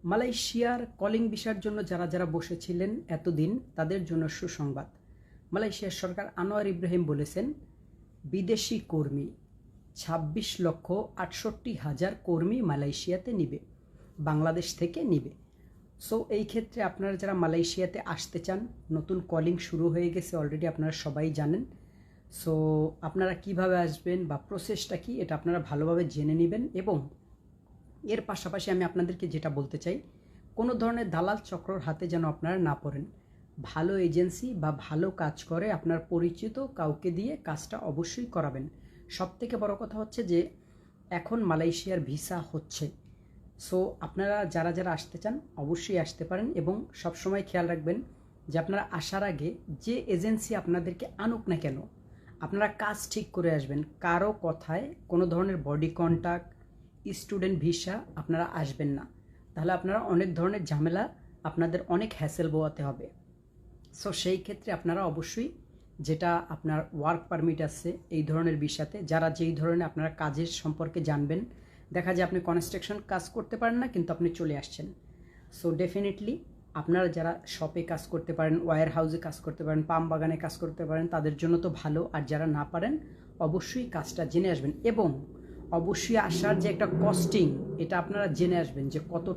মালয়েশিয়ার কলিং ভিসার জন্য যারা যারা বসেছিলেন এতদিন তাদের জন্য সুসংবাদ। মালয়েশিয়ার সরকার আনোয়ার ইব্রাহিম বলেছেন, বিদেশি কর্মী 26,68,000 কর্মী মালয়েশিয়াতে নিবে, বাংলাদেশ থেকে নিবে। সো এই ক্ষেত্রে আপনারা যারা মালয়েশিয়াতে আসতে চান, নতুন কলিং শুরু হয়ে গেছে অলরেডি, আপনারা সবাই জানেন। সো আপনারা কিভাবে আসবেন বা প্রসেসটা কি, এটা আপনারা ভালোভাবে জেনে নেবেন। এবং এর পাশাপাশি আমি আপনাদেরকে যেটা বলতে চাই, কোনো ধরনের দালাল চক্রর হাতে যেন আপনারা না পড়েন। ভালো এজেন্সি বা ভালো কাজ করে আপনার পরিচিত কাউকে দিয়ে কাজটা অবশ্যই করাবেন। সবথেকে বড় কথা হচ্ছে যে এখন মালয়েশিয়ার ভিসা হচ্ছে। সো আপনারা যারা যারা আসতে চান অবশ্যই আসতে পারেন। এবং সবসময় খেয়াল রাখবেন যে আপনারা আসার আগে যে এজেন্সি আপনাদেরকে আনুক না কেন, আপনারা কাজ ঠিক করে আসবেন। কারো কথায় কোনো ধরনের বডি কন্ট্যাক্ট, স্টুডেন্ট ভিসা আপনারা আসবেন না, তাহলে আপনারা অনেক ধরনের ঝামেলা, আপনাদের অনেক হ্যাসেল বোয়াতে হবে। সো সেই ক্ষেত্রে আপনারা অবশ্যই যেটা আপনার ওয়ার্ক পারমিট আছে এই ধরনের ভিসাতে, যারা যেই ধরনের আপনারা কাজের সম্পর্কে জানবেন, দেখা যায় আপনি কনস্ট্রাকশন কাজ করতে পারেন না কিন্তু আপনি চলে আসছেন। সো ডেফিনেটলি আপনারা যারা শপে কাজ করতে পারেন, ওয়্যার হাউসে কাজ করতে পারেন, পাম বাগানে কাজ করতে পারেন, তাদের জন্য তো ভালো। আর যারা না পারেন অবশ্যই কাজটা জেনে আসবেন। এবং অবশ্যই আসার যে একটা কস্টিং, এটা আপনারা জেনে আসবেন যে কত টাকা